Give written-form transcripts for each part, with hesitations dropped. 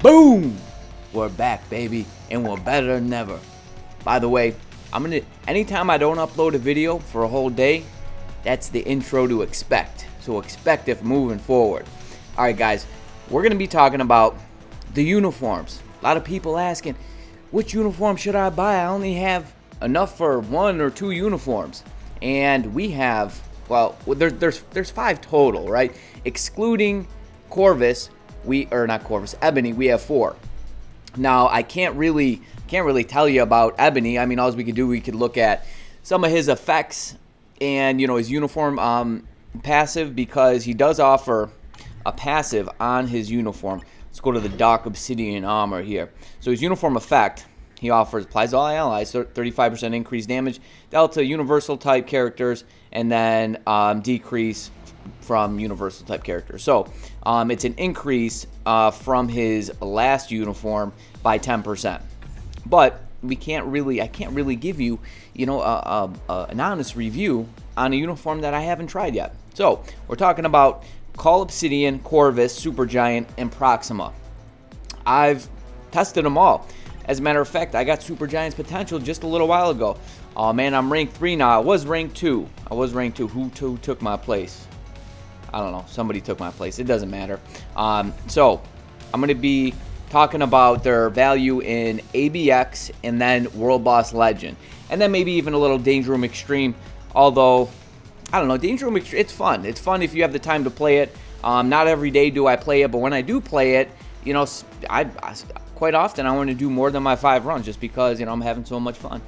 Boom! We're back, baby, and we're better than ever. By the way, anytime I don't upload a video for a whole day, that's the intro to expect. So expect it moving forward. All right, guys, we're gonna be talking about the uniforms. A lot of people asking, which uniform should I buy? I only have enough for 1 or 2 uniforms, and we have, well, there's 5 total, right? Excluding Corvus, Ebony, we have 4. Now, I can't really tell you about Ebony. I mean, all we could do, we could look at some of his effects and, his uniform passive, because he does offer a passive on his uniform. Let's go to the Dark Obsidian Armor here. So his uniform effect, he offers applies to all allies, 35% increased damage, Delta universal type characters, and then decrease from universal type characters. So it's an increase from his last uniform by 10%. But I can't really give you, an honest review on a uniform that I haven't tried yet. So we're talking about Call Obsidian, Corvus, Supergiant, and Proxima. I've tested them all. As a matter of fact, I got Supergiant's potential just a little while ago. Oh man, I'm rank 3 now. I was rank 2. Who took my place? I don't know. Somebody took my place. It doesn't matter. So I'm going to be talking about their value in ABX and then World Boss Legend. And then maybe even a little Danger Room Extreme. Although, I don't know, Danger Room Extreme, it's fun. It's fun if you have the time to play it. Not every day do I play it, but when I do play it, I quite often I want to do more than my 5 runs just because, I'm having so much fun.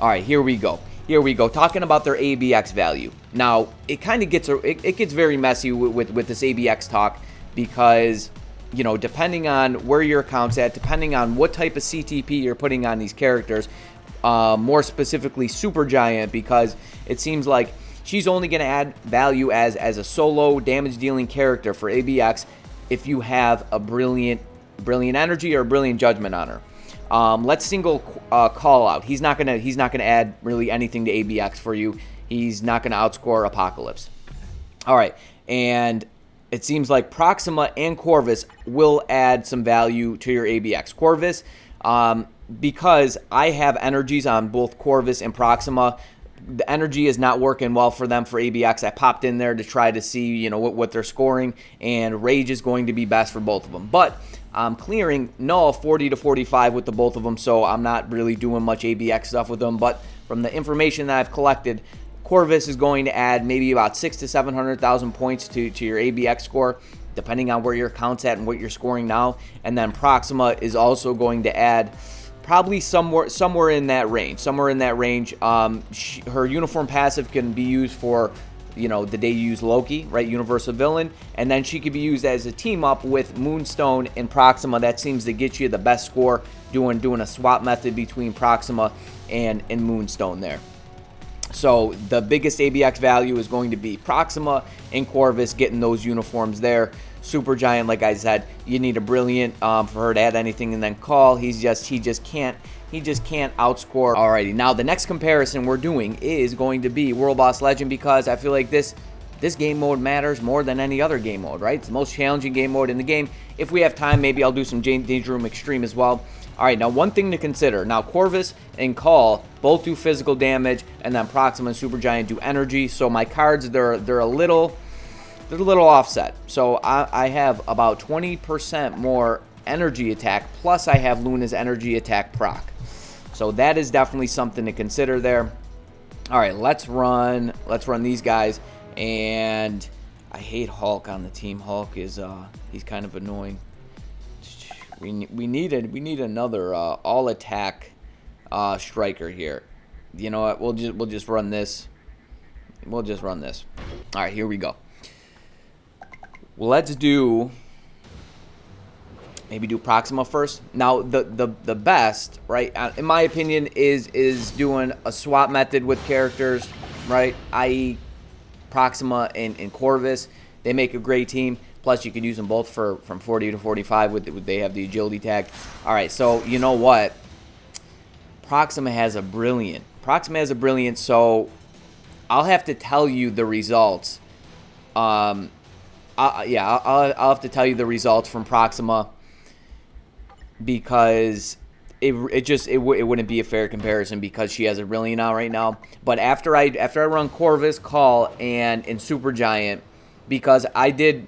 All right, here we go. Talking about their ABX value. Now, it kind of gets very messy with this ABX talk because, depending on where your account's at, depending on what type of CTP you're putting on these characters, more specifically Supergiant, because it seems like she's only going to add value as a solo damage dealing character for ABX if you have a brilliant energy or brilliant judgment on her. Let's single call out. He's not gonna add really anything to ABX for you. He's not gonna outscore Apocalypse. All right, and it seems like Proxima and Corvus will add some value to your ABX. Corvus, because I have energies on both Corvus and Proxima, the energy is not working well for them for ABX. I popped in there to try to see, what they're scoring, and Rage is going to be best for both of them. But I'm clearing null 40 to 45 with the both of them, so I'm not really doing much ABX stuff with them. But from the information that I've collected, Corvus is going to add maybe about 600,000 to 700,000 points to your ABX score, depending on where your account's at and what you're scoring now. And then Proxima is also going to add probably somewhere in that range. Her uniform passive can be used for, the day you use Loki, right? Universal villain. And then she could be used as a team up with Moonstone and Proxima. That seems to get you the best score doing a swap method between Proxima and Moonstone there. So the biggest ABX value is going to be Proxima and Corvus getting those uniforms there. Supergiant, like I said, you need a brilliant for her to add anything, and then Call, he just can't outscore. Alrighty, now the next comparison we're doing is going to be World Boss Legend, because I feel like this game mode matters more than any other game mode, right? It's the most challenging game mode in the game. If we have time, maybe I'll do some Danger Room Extreme as well. Alright, now one thing to consider. Now Corvus and Call both do physical damage, and then Proxima and Supergiant do energy. So my cards, they're a little offset. So I have about 20% more energy attack, plus I have Luna's energy attack proc. So that is definitely something to consider there. All right, let's run these guys. And I hate Hulk on the team. Hulk is he's kind of annoying. We need another all attack striker here. You know what? We'll just run this. All right, here we go. Let's maybe do Proxima first. Now, the best, right, in my opinion, is doing a swap method with characters, right, i.e. Proxima and Corvus. They make a great team. Plus, you can use them both from 40 to 45. They have the agility tag. All right, so you know what? Proxima has a brilliant, so I'll have to tell you the results. I'll have to tell you the results from Proxima. because it wouldn't be a fair comparison because she has a Brilliant out right now. But after I run Corvus, Call, and Supergiant, because I did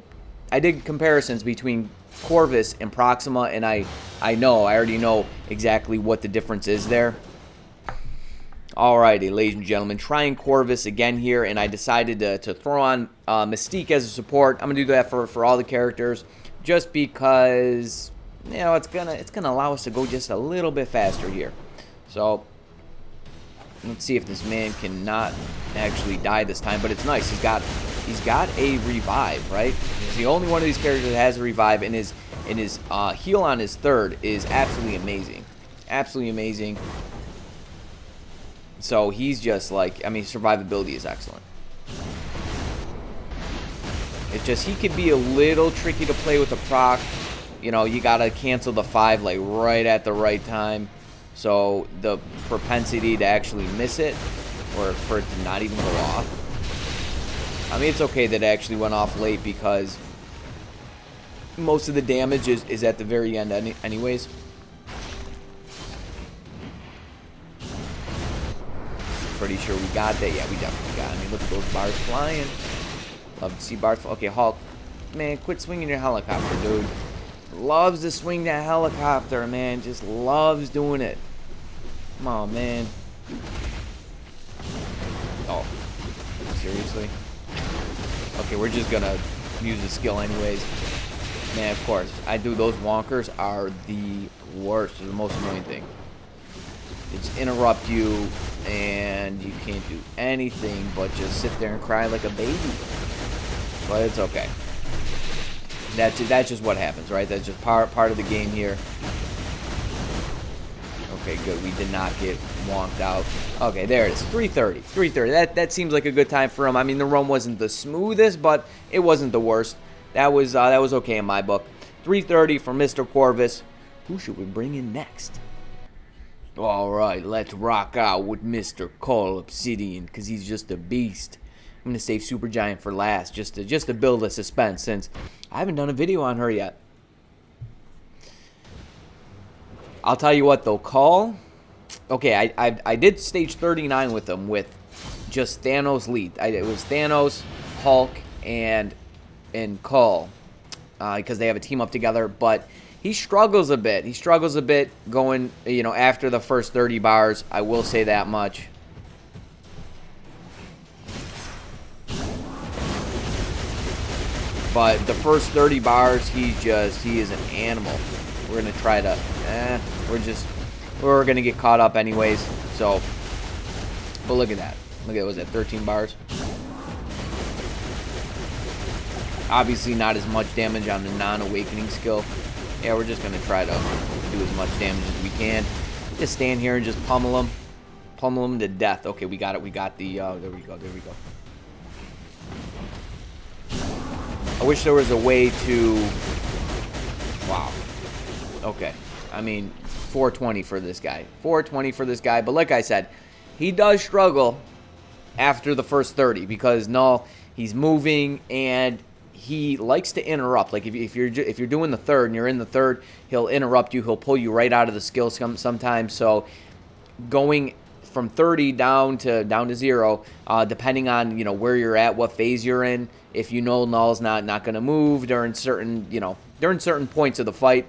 comparisons between Corvus and Proxima, and I already know exactly what the difference is there. Alrighty, ladies and gentlemen, trying Corvus again here, and I decided to throw on Mystique as a support. I'm gonna do that for all the characters, just because, you know, it's gonna allow us to go just a little bit faster here. So let's see if this man cannot actually die this time, but it's nice. He's got a revive, right? He's the only one of these characters that has a revive, and his heal on his third is absolutely amazing, absolutely amazing. So he's just like, I mean, survivability is excellent. It's just, he could be a little tricky to play with the proc. You know, you gotta cancel the 5 like right at the right time. So the propensity to actually miss it, or for it to not even go off. I mean, it's okay that it actually went off late because most of the damage is at the very end anyways. Pretty sure we got that. Yeah, we definitely got it. I mean, look at those bars flying. Love to see bars fly. Okay, Hulk. Man, quit swinging your helicopter, dude. Loves to swing that helicopter, man. Just loves doing it. Come on, man. Oh. Seriously? Okay, we're just gonna use the skill anyways. Man, of course. Those wonkers are the worst. They're the most annoying thing. They just interrupt you, and you can't do anything but just sit there and cry like a baby. But it's okay. That's just what happens, right? That's just part of the game here. Okay, good. We did not get wonked out. Okay, there it is. 330. 330. That seems like a good time for him. I mean, the run wasn't the smoothest, but it wasn't the worst. That was okay in my book. 330 for Mr. Corvus. Who should we bring in next? All right, let's rock out with Mr. Call Obsidian, because he's just a beast. I'm going to save Supergiant for last, just to build a suspense, since I haven't done a video on her yet. I'll tell you what, though, Call. Okay, I did stage 39 with him with just Thanos lead. It was Thanos, Hulk, and Call, because they have a team up together, but he struggles a bit. He struggles a bit going, you know, after the first 30 bars. I will say that much. But the first 30 bars, he is an animal. We're gonna try to, we're gonna get caught up anyways. So, but look at that. Look at, was that 13 bars? Obviously not as much damage on the non-awakening skill. Yeah, we're just gonna try to do as much damage as we can. Just stand here and just pummel them to death. Okay, we got it. We got the. There we go. There we go. I wish there was a way to. Wow. Okay. I mean, 420 for this guy. 420 for this guy. But like I said, he does struggle after the first 30 because no, he's moving and he likes to interrupt. Like if you're doing the third and you're in the third, he'll interrupt you. He'll pull you right out of the skill sometimes. So going from 30 down to 0, depending on where you're at, what phase you're in. If you know Null's not going to move during certain points of the fight,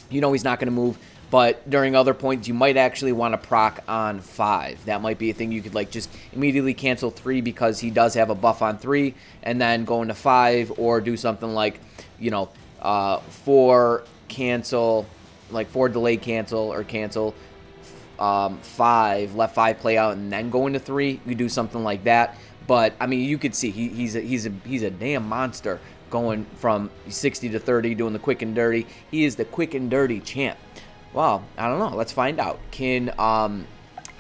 he's not going to move. But during other points, you might actually want to proc on 5. That might be a thing you could just immediately cancel 3 because he does have a buff on 3, and then go into 5, or do something like 4 cancel, like 4 delay cancel or cancel 5, let 5 play out, and then go into 3. You do something like that. But I mean, you could see he's a damn monster going from 60 to 30, doing the quick and dirty. He is the quick and dirty champ. Well, I don't know. Let's find out. Can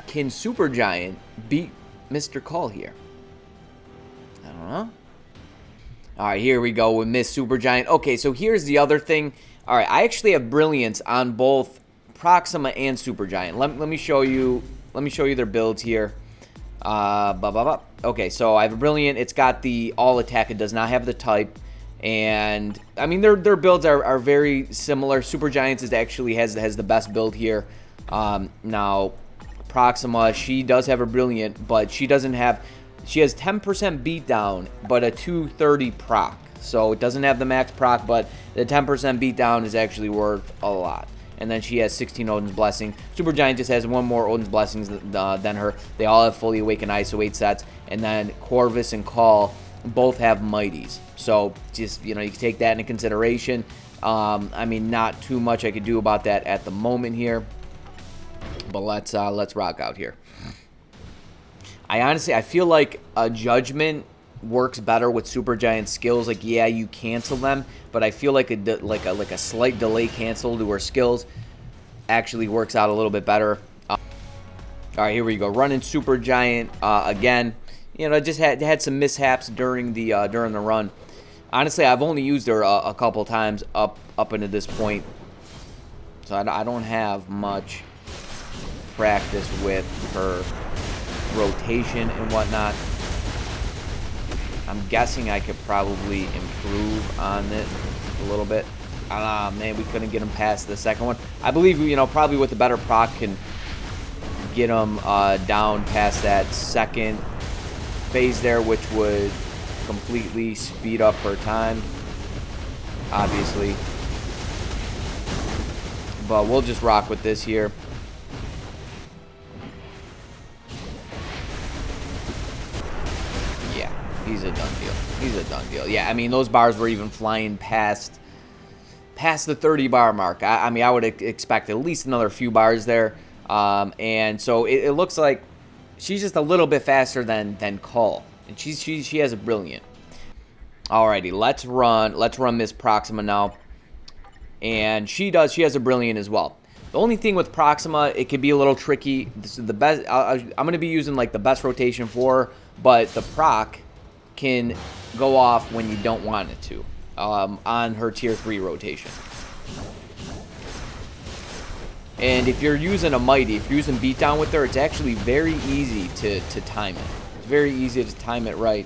Supergiant beat Mr. Call here? I don't know. All right, here we go with Miss Supergiant. Okay, so here's the other thing. All right, I actually have Brilliance on both Proxima and Supergiant. Let me show you. Let me show you their builds here. Okay, so I have a Brilliant. It's got the all attack. It does not have the type. And I mean, their builds are very similar. Supergiants actually has the best build here. Now, Proxima, she does have a brilliant, but she doesn't have. She has 10% beatdown, but a 230 proc. So it doesn't have the max proc, but the 10% beatdown is actually worth a lot. And then she has 16 Odin's Blessing. Supergiant just has one more Odin's Blessings than her. They all have Fully Awakened ISO 8 sets. And then Corvus and Call both have Mighties. So just, you know, you can take that into consideration. I mean, not too much I could do about that at the moment here. But let's rock out here. I feel like a Judgment works better with Supergiant skills. Like, yeah, you cancel them, but I feel like a slight delay cancel to her skills actually works out a little bit better. All right, here we go. Running Supergiant again. You know, just had some mishaps during the run. Honestly, I've only used her a couple times up into this point, so I don't have much practice with her rotation and whatnot. I'm guessing I could probably improve on it a little bit. Man, we couldn't get him past the second one. I believe, you know, probably with a better proc can get him down past that second phase there, which would completely speed up her time, obviously. But we'll just rock with this here. Yeah, he's a done deal. He's a done deal. Yeah, I mean, those bars were even flying past the 30 bar mark. I mean, I would expect at least another few bars there. And so it looks like she's just a little bit faster than Call. And she has a brilliant. Alrighty, let's run Miss Proxima now. And she has a brilliant as well. The only thing with Proxima, it can be a little tricky. This is the best. I'm going to be using like the best rotation for her, but the proc can go off when you don't want it to on her tier 3 rotation. And if you're using a Mighty, if you're using Beatdown with her, it's actually very easy to time it. It's very easy to time it right.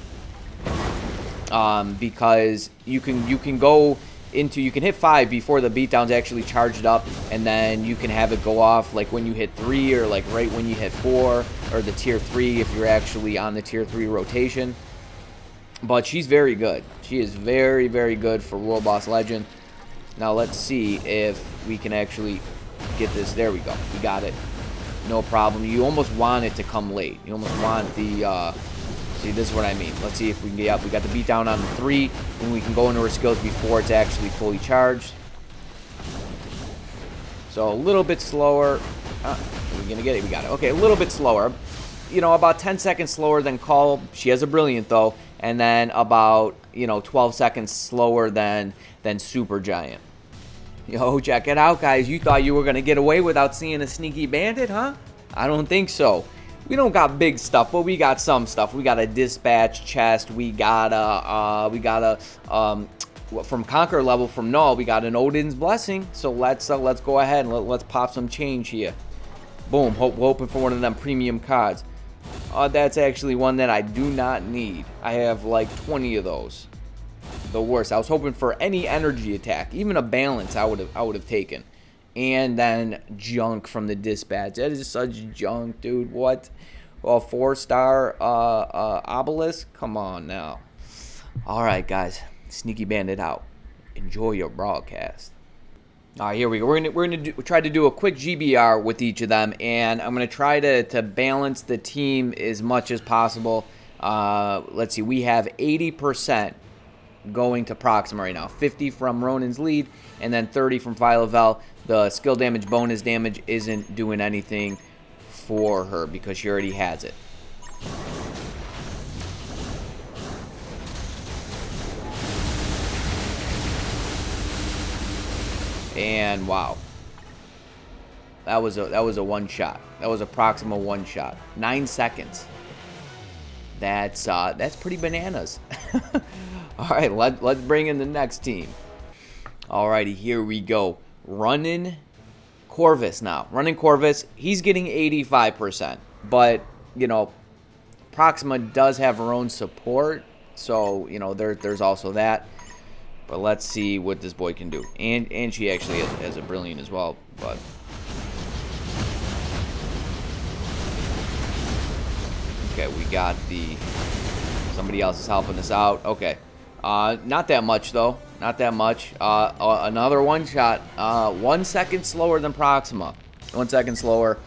Because you can go into, you can hit 5 before the beatdown's actually charged up, and then you can have it go off like when you hit 3 or like right when you hit 4 or the tier 3 if you're actually on the tier 3 rotation. But she's very good. She is very, very good for World Boss Legend. Now let's see if we can actually get this. There we go. We got it. No problem. You almost want it to come late. You almost want the see, this is what I mean. Let's see if we can get up. We got the beatdown on the 3, and we can go into our skills before it's actually fully charged. So a little bit slower. Are we gonna get it? We got it. Okay, a little bit slower. You know, about 10 seconds slower than Call. She has a brilliant though, and then about 12 seconds slower than Supergiant. Yo, check it out, guys. You thought you were gonna get away without seeing a sneaky bandit, huh? I don't think so. We don't got big stuff, but we got some stuff. We got a dispatch chest. We got a from Conqueror level from Null. We got an Odin's Blessing. So let's go ahead and let's pop some change here. Boom. Hoping for one of them premium cards. That's actually one that I do not need. I have like 20 of those. The worst. I was hoping for any energy attack, even a balance. I would have taken. And then junk from the dispatch. That is such junk, dude. What? Well, 4-star obelisk? Come on now. All right, guys. Sneaky Bandit out. Enjoy your broadcast. All right, here we go. We're gonna try to do a quick GBR with each of them, and I'm gonna try to balance the team as much as possible. Let's see. We have 80% going to Proxima right now. 50 from Ronin's lead, and then 30 from Philovel. The skill damage, bonus damage isn't doing anything for her because she already has it. And wow, that was a one shot. That was a Proxima one shot. 9 seconds. That's pretty bananas. All right, let's bring in the next team. Alrighty, here we go. Running Corvus now. Running Corvus, he's getting 85%. But, Proxima does have her own support. So, there's also that. But let's see what this boy can do. And she actually has a brilliant as well. But okay, we got somebody else is helping us out. Okay, not that much though. Not that much. Another one shot. 1 second slower than Proxima. 1 second slower.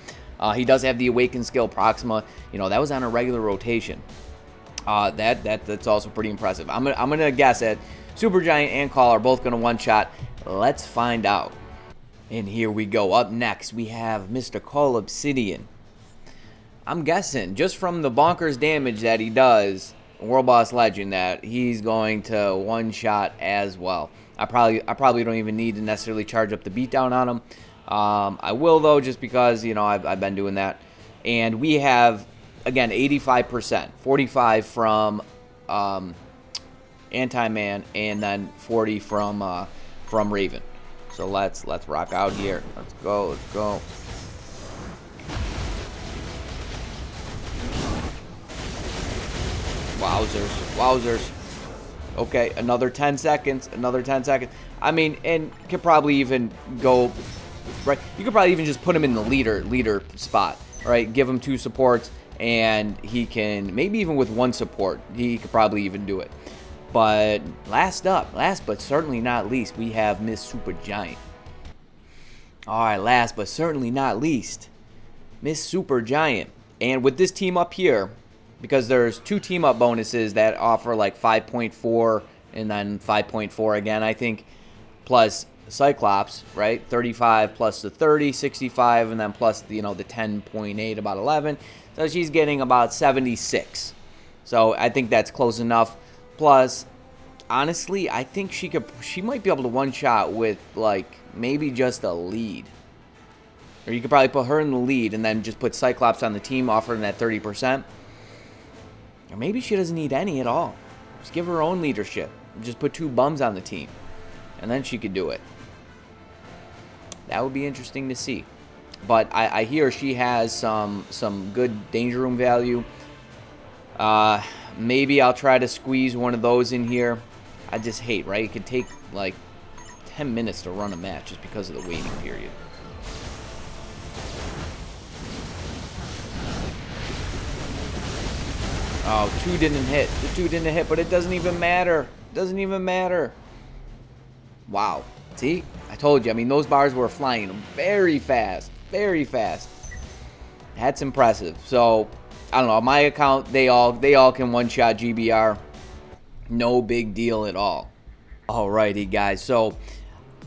He does have the Awakened skill. Proxima, you know, that was on a regular rotation. That's also pretty impressive. I'm gonna guess that Supergiant and Call are both gonna one shot. Let's find out. And here we go. Up next, we have Mr. Call Obsidian. I'm guessing just from the bonkers damage that he does, World Boss Legend, that he's going to one shot as well. I probably don't even need to necessarily charge up the beatdown on him. I will though, just because, you know, I've been doing that. And we have, again, 85%, 45 from Anti-Man, and then 40 from Raven. So let's rock out here. Let's go. Wowzers. Okay, another 10 seconds. I mean, and could probably even go right. You could probably even just put him in the leader spot. Right, give him 2 supports, and he can, maybe even with 1 support, he could probably even do it. But last but certainly not least, we have Miss Supergiant. All right, last but certainly not least, Miss Supergiant. And with this team up here, because there's 2 team up bonuses that offer like 5.4 and then 5.4 again, I think, plus Cyclops, right? 35 plus the 30, 65, and then plus the, you know, the 10.8, about 11. So she's getting about 76. So I think that's close enough. Plus, honestly, I think she might be able to one shot with like maybe just a lead. Or you could probably put her in the lead and then just put Cyclops on the team, offering that 30%. Or maybe she doesn't need any at all. Just give her own leadership. Just put 2 bums on the team. And then she could do it. That would be interesting to see. But I hear she has some good danger room value. Maybe I'll try to squeeze one of those in here. I just hate, right? It could take like 10 minutes to run a match just because of the waiting period. Oh, 2 didn't hit. The 2 didn't hit, but it doesn't even matter. Wow. See? I told you. I mean, those bars were flying very fast. That's impressive. So, I don't know. On my account, they all can one-shot GBR. No big deal at all. Alrighty, guys. So,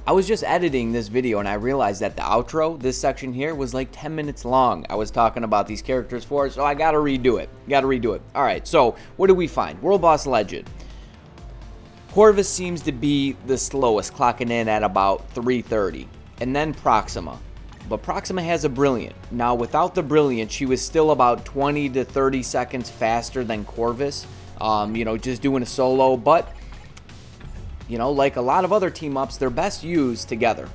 I was just editing this video, and I realized that the outro, this section here, was like 10 minutes long. I was talking about these characters for, so I gotta redo it. Alright, so, what do we find? World Boss Legend. Corvus seems to be the slowest, clocking in at about 330. And then Proxima. But Proxima has a Brilliant. Now, without the Brilliant, she was still about 20 to 30 seconds faster than Corvus. You know, just doing a solo. But, you know, like a lot of other team-ups, they're best used together.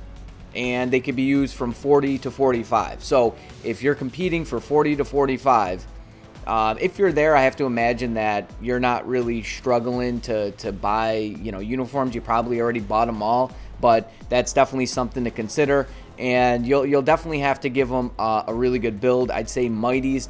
And they can be used from 40 to 45. So, if you're competing for 40 to 45... if you're there, I have to imagine that you're not really struggling to buy, you know, uniforms. You probably already bought them all, but that's definitely something to consider. And you'll definitely have to give them a really good build. I'd say Mighties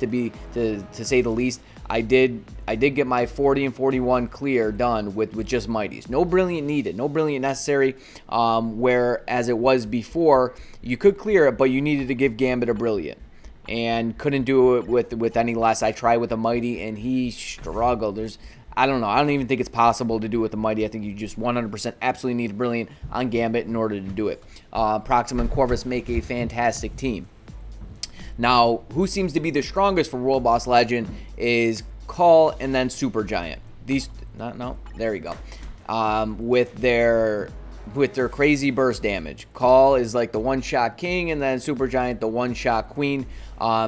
to say the least. I did get my 40 and 41 clear done with just Mighties. No Brilliant needed, no Brilliant necessary. Whereas it was before, you could clear it, but you needed to give Gambit a Brilliant. And couldn't do it with any less. I tried with a Mighty, and he struggled. I don't know. I don't even think it's possible to do with a Mighty. I think you just 100% absolutely need a Brilliant on Gambit in order to do it. Proxima and Corvus make a fantastic team. Now, who seems to be the strongest for World Boss Legend is Call and then Supergiant. There we go. With their crazy burst damage. Call is like the one-shot king, and then Supergiant the one-shot queen.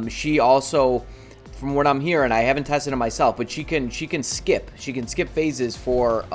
She also, from what I'm hearing, I haven't tested it myself, but she can skip phases for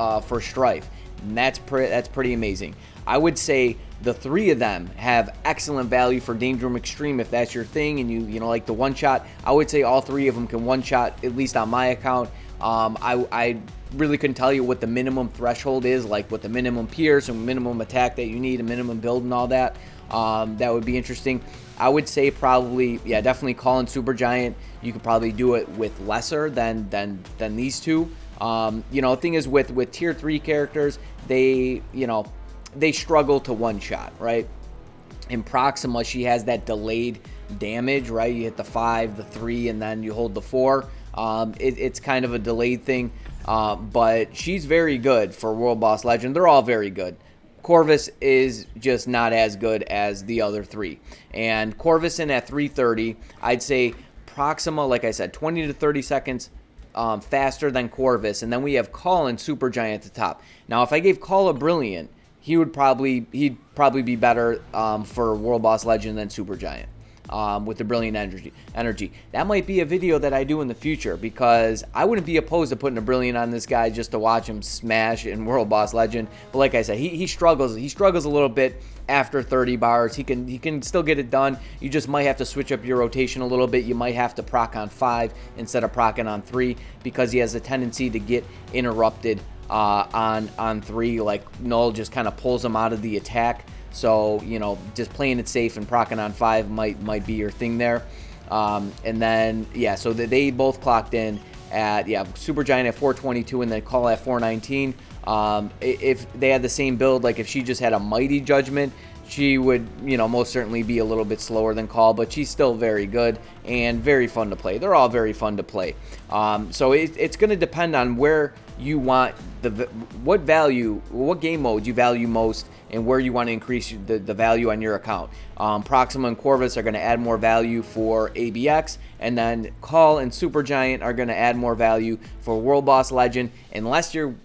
Strife, and that's pretty amazing. I would say the 3 of them have excellent value for Danger Room Extreme if that's your thing, and you know like the one shot. I would say all 3 of them can one shot, at least on my account. I really couldn't tell you what the minimum threshold is, like what the minimum pierce and minimum attack that you need, a minimum build and all that. That would be interesting. I would say probably, yeah, definitely call in Supergiant. You could probably do it with lesser than these two. The thing is with tier 3 characters, they struggle to one shot, right? In Proxima, she has that delayed damage, right? You hit the 5, the 3, and then you hold the 4. It's kind of a delayed thing, but she's very good for World Boss Legend. They're all very good. Corvus is just not as good as the other 3. And Corvus in at 330, I'd say Proxima, like I said, 20 to 30 seconds faster than Corvus. And then we have Call and Supergiant at the top. Now, if I gave Call a Brilliant, he'd probably be better for World Boss Legend than Supergiant. With the Brilliant energy. That might be a video that I do in the future, because I wouldn't be opposed to putting a Brilliant on this guy just to watch him smash in World Boss Legend. But like I said, he struggles a little bit after 30 bars. He can still get it done. You just might have to switch up your rotation a little bit. You might have to proc on 5 instead of procking on 3, because he has a tendency to get interrupted on 3. Like Null just kind of pulls him out of the attack. So, just playing it safe and proccing on 5 might be your thing there. And then, yeah, so they both clocked in at, Supergiant at 422 and then Call at 419. If they had the same build, like if she just had a Mighty Judgment, she would, most certainly be a little bit slower than Call, but she's still very good and very fun to play. They're all very fun to play. So it's going to depend on where you want what game mode you value most, and where you want to increase the value on your account. Proxima and Corvus are going to add more value for ABX, and then Call and Supergiant are going to add more value for World Boss Legend, unless you're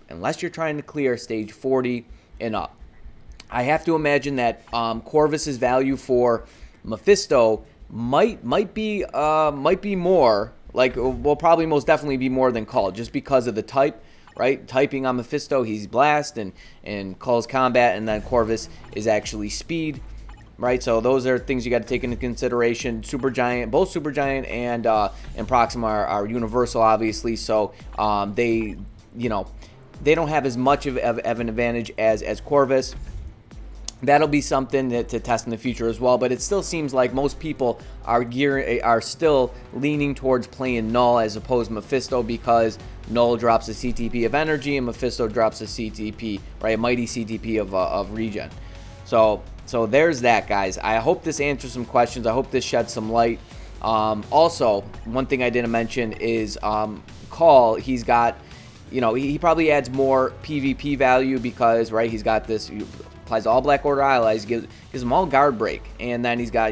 trying to clear stage 40 and up. I have to imagine that Corvus's value for Mephisto might be more, like, will probably most definitely be more than Call, just because of the type. Right, typing on Mephisto, he's blast, and Call's combat, and then Corvus is actually speed. Right, so those are things you got to take into consideration. Supergiant, both Supergiant and Proxima are universal, obviously. So they don't have as much of an advantage as Corvus. That'll be something to test in the future as well. But it still seems like most people are still leaning towards playing Null as opposed to Mephisto, because Null drops a CTP of energy and Mephisto drops a CTP, right, a mighty CTP of regen. So there's that, guys. I hope this answers some questions. I hope this sheds some light. Also, one thing I didn't mention is Call. He's got, he probably adds more PvP value because, right, he's got this. Applies all Black Order allies, gives them all guard break, and then he's got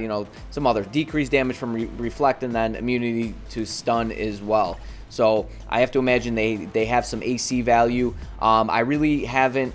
some other decreased damage from reflect, and then immunity to stun as well. So I have to imagine they have some AC value. I really haven't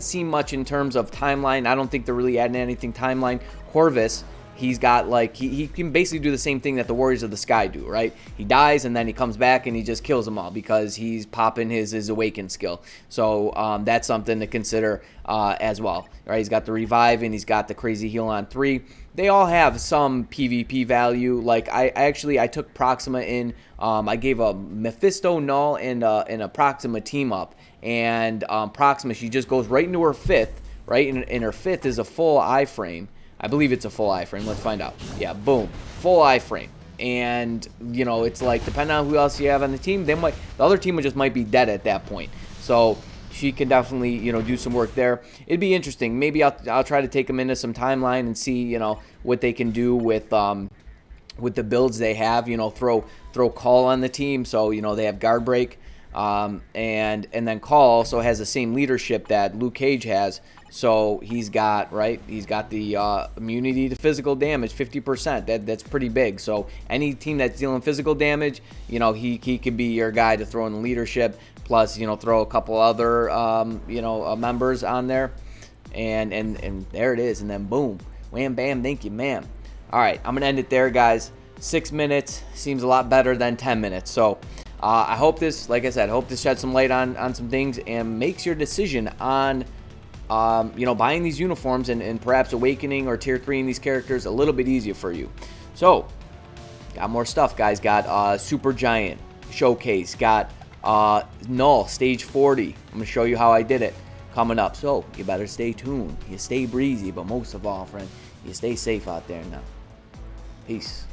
seen much in terms of timeline. I don't think they're really adding anything timeline. Corvus, he's got he can basically do the same thing that the Warriors of the Sky do, right? He dies and then he comes back and he just kills them all because he's popping his awaken skill. So that's something to consider as well, right? He's got the revive and he's got the crazy heal on 3. They all have some PvP value. Like I took Proxima in. I gave a Mephisto, Null, and a Proxima team up, and Proxima, she just goes right into her 5th, right? And her 5th is a full iframe. I believe it's a full iframe. Let's find out. Yeah, boom, full iframe. And it's like, depending on who else you have on the team, the other team just might be dead at that point. So she can definitely do some work there. It'd be interesting. Maybe I'll try to take them into some timeline and see what they can do with the builds they have. Throw Call on the team, so they have guard break, and then Call also has the same leadership that Luke Cage has. So he's got the immunity to physical damage, 50%. That's pretty big. So any team that's dealing physical damage, he could be your guy to throw in the leadership. Plus, throw a couple other members on there, and there it is. And then boom, wham, bam, thank you, ma'am. All right, I'm gonna end it there, guys. 6 minutes seems a lot better than 10 minutes. So I hope this, like I said, sheds some light on some things and makes your decision on buying these uniforms and perhaps awakening or tier 3 in these characters a little bit easier for you. So got more stuff, guys. Got Supergiant showcase, got Null, stage 40. I'm going to show you how I did it coming up. So, you better stay tuned. You stay breezy, but most of all, friend, you stay safe out there now. Peace.